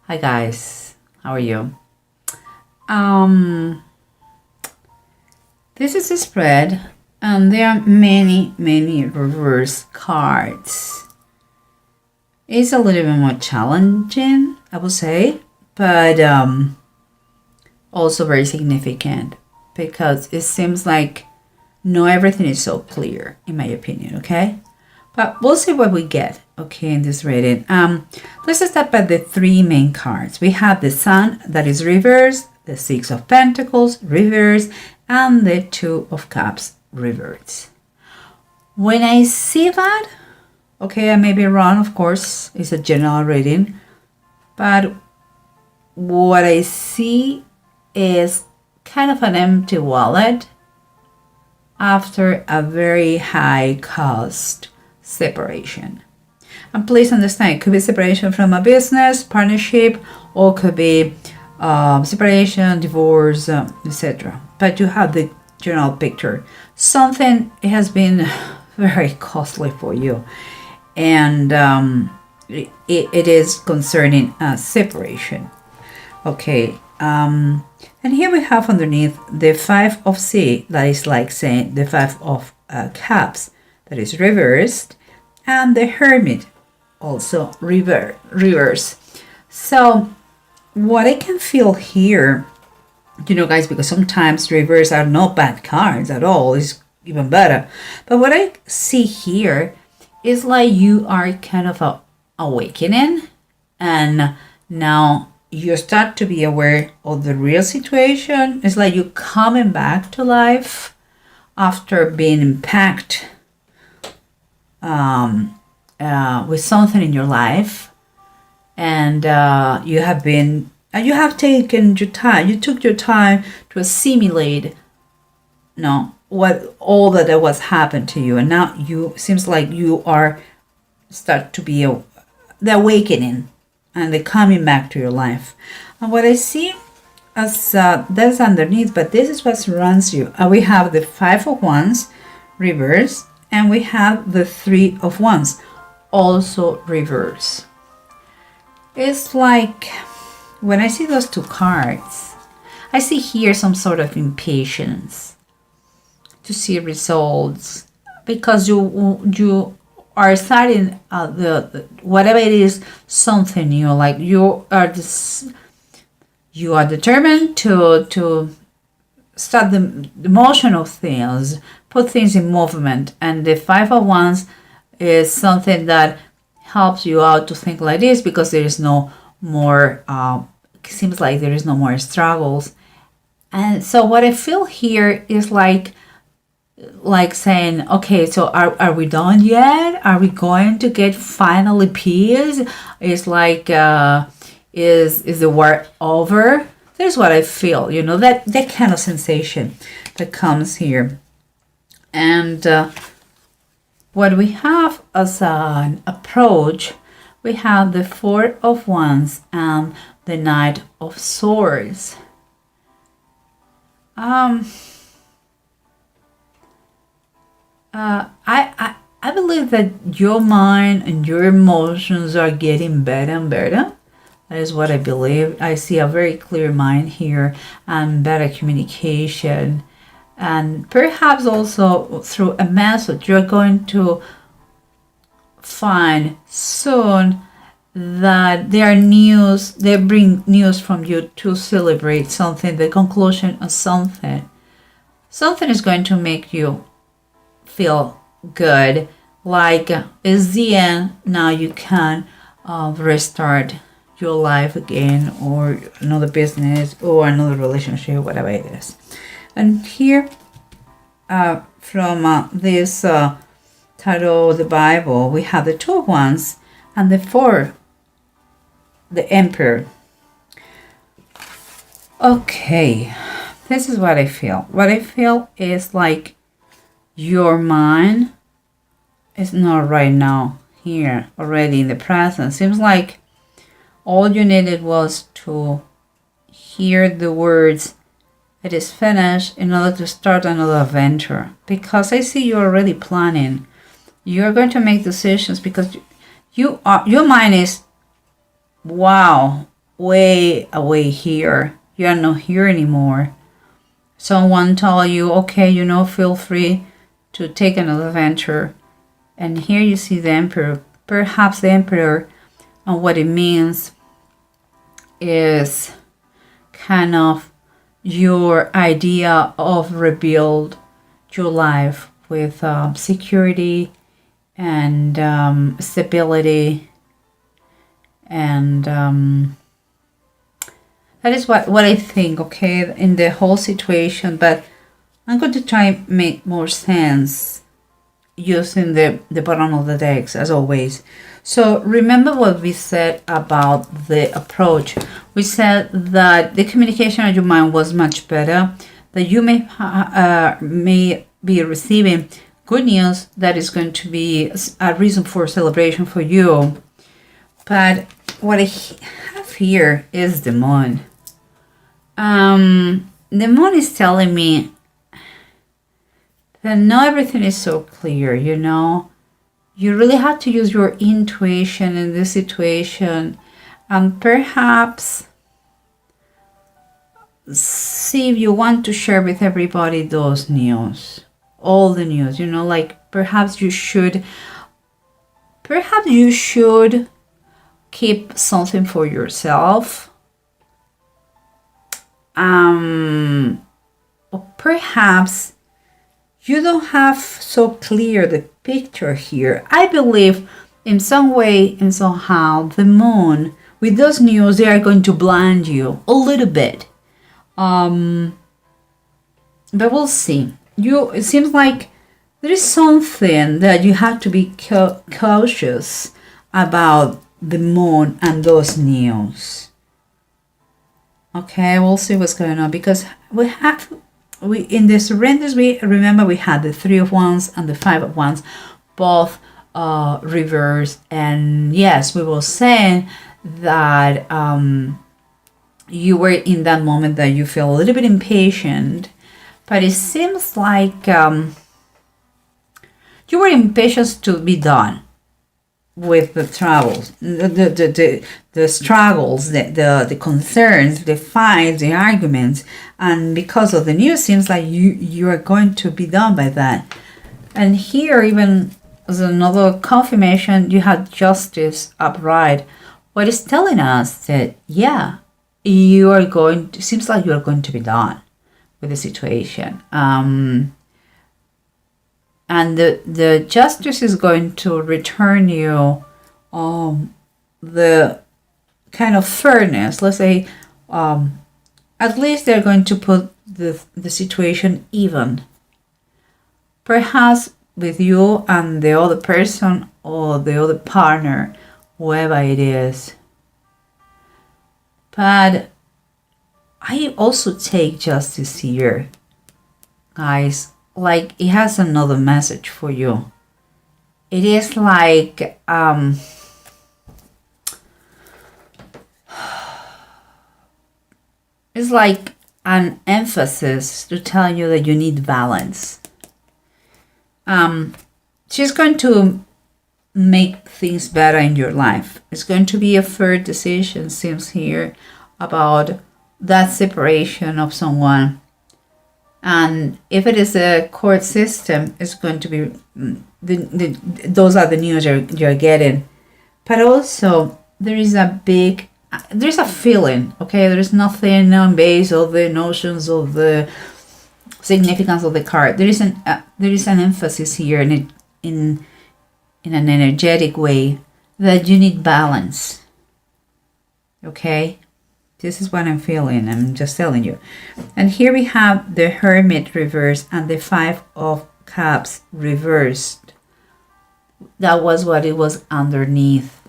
Hi guys, how are you? Um, this is a spread, and there are many reverse cards. It's a little bit more challenging, I would say, but also very significant because it seems like not everything is so clear, in my opinion. Okay, but we'll see what we get. Okay, in this reading, let's start by the three main cards. We have the Sun that is reversed, the Six of Pentacles reversed, and the Two of Cups reversed. When I see that, okay, I may be wrong, of course, it's a general reading, but what I see is kind of an empty wallet after a very high cost separation. And please understand, it could be separation from a business, partnership, or could be separation, divorce, etc. But you have the general picture. Something has been very costly for you. And it is concerning separation. Okay. And here we have underneath the Five of Sea, that is like saying the Five of Cups, that is reversed, and the Hermit, also reverse. So what I can feel here, guys, because sometimes reverse are not bad cards at all, it's even better, but what I see here is like you are kind of awakening, and now you start to be aware of the real situation. It's like you coming back to life after being impacted with something in your life, and you have taken your time. You took your time to assimilate, what all that was happened to you, and now you seems like you are start to be the awakening and the coming back to your life. And what I see as that's underneath, but this is what surrounds you. We have the Five of Wands reverse, and we have the Three of Wands also reverse. It's like when I see those two cards, I see here some sort of impatience to see results, because you are starting the whatever it is, something new. Like you are determined to start the motion of things, put things in movement, and the Five of Wands is something that helps you out to think like this, because there is no more seems like there is no more struggles. And so what I feel here is like saying, okay, so are we done yet? Are we going to get finally peace? It's like is the war over? That's what I feel, that kind of sensation that comes here. And what we have as an approach, we have the Four of Wands and the Knight of Swords. I believe that your mind and your emotions are getting better and better. That is what I believe. I see a very clear mind here and better communication. And perhaps also through a message, you're going to find soon that they bring news from you to celebrate something, the conclusion of something. Something is going to make you feel good, like it's the end. Now you can restart your life again, or another business, or another relationship, whatever it is. And here from this tarot, the Bible, we have the Two of Wands and the Four, the Emperor. Okay, this is what I feel. What I feel is like your mind is not right now here, already in the present. Seems like all you needed was to hear the words, "It is finished," in order to start another adventure. Because I see you're already planning. You're going to make decisions because your mind is, wow, way away here. You are not here anymore. Someone told you, okay, feel free to take another venture. And here you see the Emperor, perhaps the Emperor, and what it means is kind of your idea of rebuild your life with security and stability, and that is what I think, okay, in the whole situation. But I'm going to try and make more sense using the bottom of the decks, as always. So remember what we said about the approach. We said that the communication of your mind was much better, that you may be receiving good news that is going to be a reason for celebration for you. But what I have here is the moon. The moon is telling me that not everything is so clear, You really have to use your intuition in this situation, and perhaps see if you want to share with everybody those news, all the news, like perhaps you should keep something for yourself. Or perhaps you don't have so clear the picture here. I believe in some way and somehow the moon, with those news, they are going to blind you a little bit. But we'll see. It seems like there is something that you have to be cautious about the moon and those news. Okay, we'll see what's going on, because we in the surrenders, we remember we had the 3 of Wands and the 5 of Wands, both reversed. And yes, we were saying that you were in that moment that you feel a little bit impatient, but it seems like you were impatient to be done with the troubles, the struggles, the concerns, the fights, the arguments, and because of the news, seems like you are going to be done by that. And here, even as another confirmation, you had Justice upright. What is telling us that seems like you are going to be done with the situation. And the Justice is going to return you the kind of fairness. Let's say, at least they're going to put the situation even. Perhaps with you and the other person or the other partner, whoever it is. But I also take Justice here, guys. Like, it has another message for you. It is like it's like an emphasis to tell you that you need balance. She's going to make things better in your life. It's going to be a fair decision, seems here, about that separation of someone. And if it is a court system, it's going to be those are the news you're getting. But also there's a feeling, okay? There's nothing on base of the notions of the significance of the card. There is an emphasis here in an energetic way that you need balance. Okay? This is what I'm feeling. I'm just telling you. And here we have the Hermit reversed and the 5 of Cups reversed. That was what it was underneath.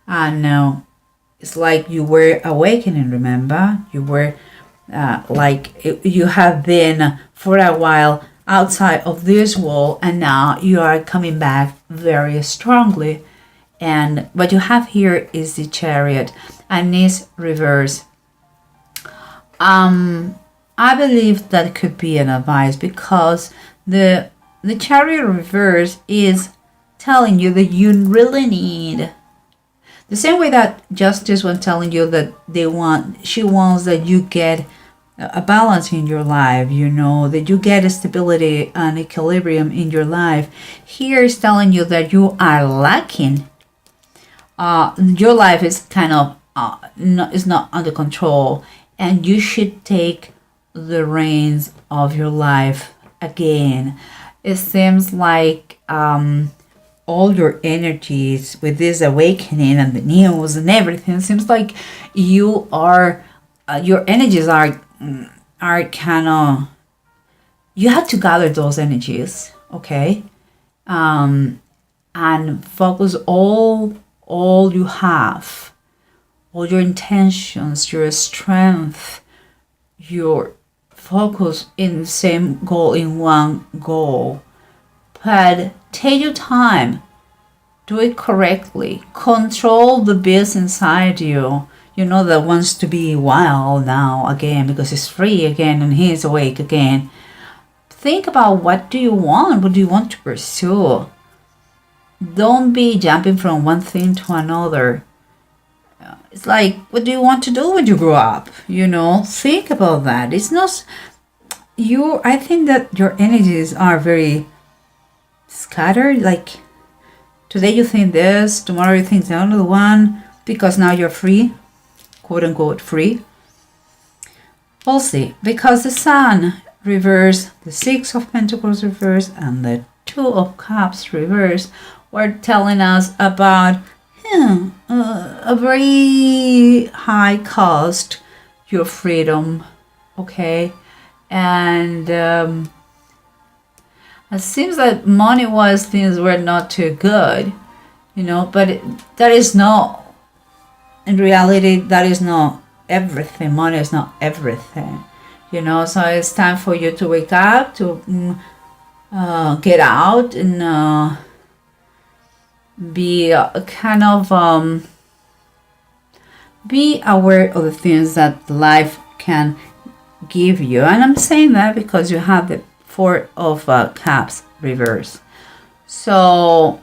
And now it's like you were awakening, remember? You were you have been for a while outside of this wall, and now you are coming back very strongly. And what you have here is the Chariot and is reverse. I believe that could be an advice, because the Chariot reverse is telling you that you really need The same way that Justice was telling you that she wants that you get a balance in your life, that you get a stability and equilibrium in your life. Here is telling you that you are lacking. Your life is kind of is not under control, and you should take the reins of your life again. It seems like all your energies with this awakening and the news and everything, seems like you are your energies are kind of, you have to gather those energies, okay, and focus all you have, all your intentions, your strength, your focus in the same goal, in one goal. But take your time, do it correctly, control the beast inside you, that wants to be wild now again because it's free again and he's awake again. Think about, what do you want to pursue. Don't be jumping from one thing to another. It's like, what do you want to do when you grow up? Think about that. It's not I think that your energies are very scattered. Like, today you think this, tomorrow you think the other one, because now you're free, quote unquote free. We'll see, because the Sun reverse, the Six of Pentacles reverse, and the Two of Cups reverse were telling us about a very high cost, your freedom, okay? And it seems that money-wise things were not too good, but that is not, in reality, that is not everything. Money is not everything, so it's time for you to wake up, to get out and be kind of be aware of the things that life can give you. And I'm saying that because you have the Four of Cups reverse. So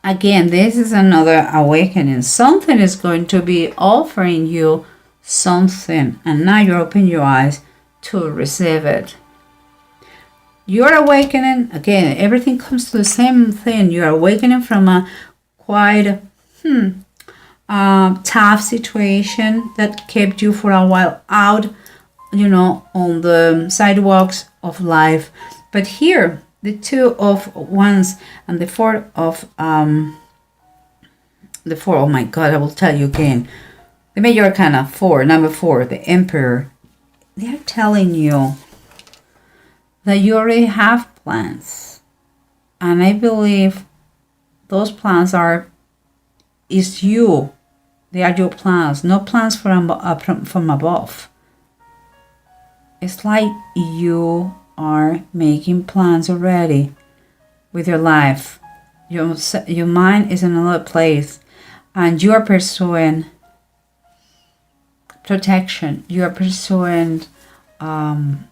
again, this is another awakening. Something is going to be offering you something, and now you open your eyes to receive it. You're awakening again. Everything comes to the same thing. You're awakening from a quite tough situation that kept you for a while out, on the sidewalks of life. But here, the Two of Wands and the Four of oh my God, I will tell you again. The Major Arcana 4, number 4, the Emperor. They're telling you that you already have plans, and I believe those plans is you. They are your plans, no plans from above. It's like you are making plans already with your life. Your mind is in another place, and you are pursuing protection. You are pursuing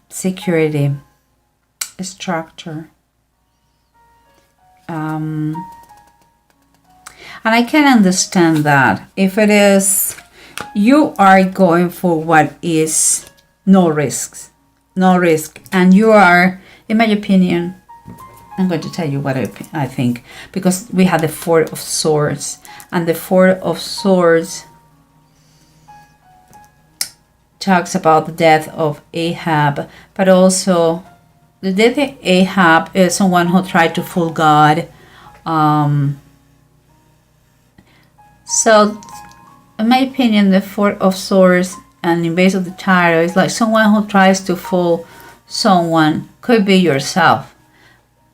security, structure. And I can understand that if it is, you are going for what is no risk, and you are, in my opinion, I'm going to tell you what I think, because we had the Four of Swords, and the Four of Swords talks about the death of Ahab, but also the death of Ahab is someone who tried to fool God. So, in my opinion, the Four of Swords and in base of the Tarot is like someone who tries to fool someone. Could be yourself.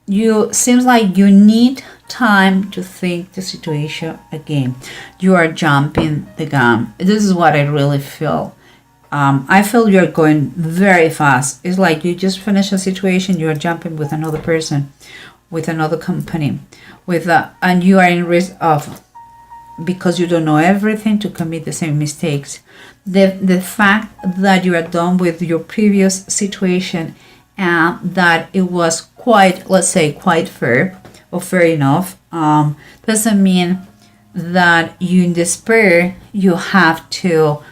Seems like you need time to think the situation again. You are jumping the gun. This is what I really feel. I feel you're going very fast. It's like you just finished a situation, you're jumping with another person, with another company, and you are in risk of, because you don't know everything, to commit the same mistakes. The fact that you are done with your previous situation and that it was quite, let's say, quite fair or fair enough, doesn't mean that you in despair, you have to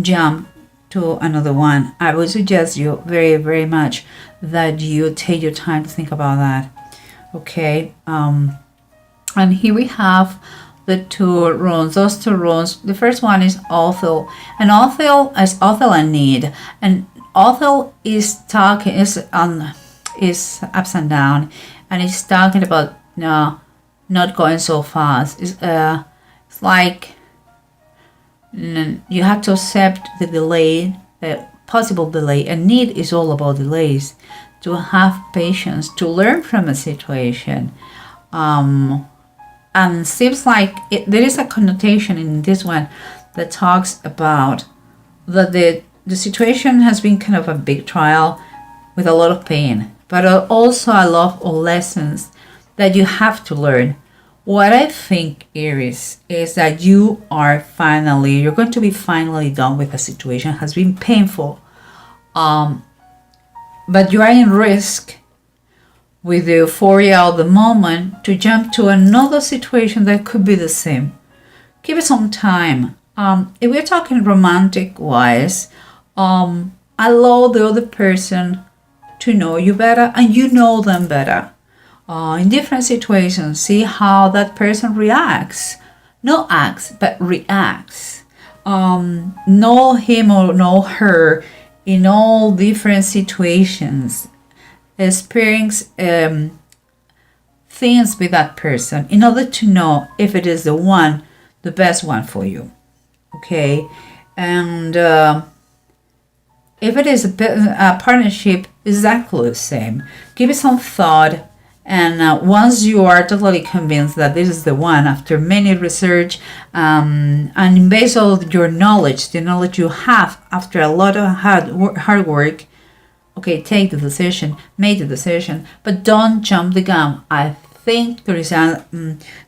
jump to another one. I would suggest you very, very much that you take your time to think about that. Okay. And here we have the two runes. Those two runes. The first one is Othel, and Othel is Othel and Need, and Othel is talking is ups and down, and it's talking about not going so fast. It's like you have to accept the delay, the possible delay, and Need is all about delays. To have patience, to learn from a situation. And seems like there is a connotation in this one that talks about that the situation has been kind of a big trial with a lot of pain, but also a lot of lessons that you have to learn. What I think, Aries, is that you're going to be finally done with a situation. It has been painful, but you are in risk with the euphoria of the moment to jump to another situation that could be the same. Give it some time. If we're talking romantic wise, allow the other person to know you better and you know them better. In different situations, see how that person reacts. Not acts, but reacts. Know him or know her in all different situations. Experience things with that person in order to know if it is the best one for you. Okay, and if it is a partnership, exactly the same. Give it some thought, and once you are totally convinced that this is the one, after many research and based on your knowledge, the knowledge you have after a lot of hard work. Okay, take the decision, make the decision, but don't jump the gun. I think there is a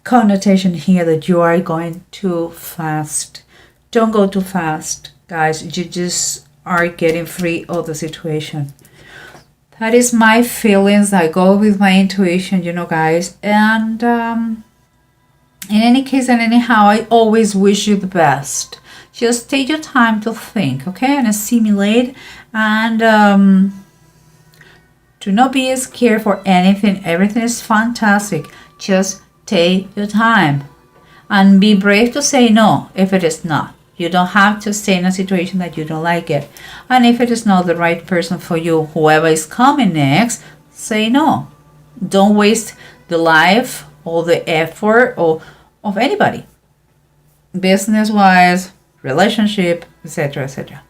connotation here that you are going too fast. Don't go too fast, guys. You just are getting free of the situation. That is my feelings. I go with my intuition, guys. And in any case and anyhow, I always wish you the best. Just take your time to think, okay, and assimilate, and do not be scared for anything. Everything is fantastic. Just take your time and be brave to say no if it is not. You don't have to stay in a situation that you don't like it. And if it is not the right person for you, whoever is coming next, say no. Don't waste the life or the effort of anybody. Business-wise, relationship, etc., etc.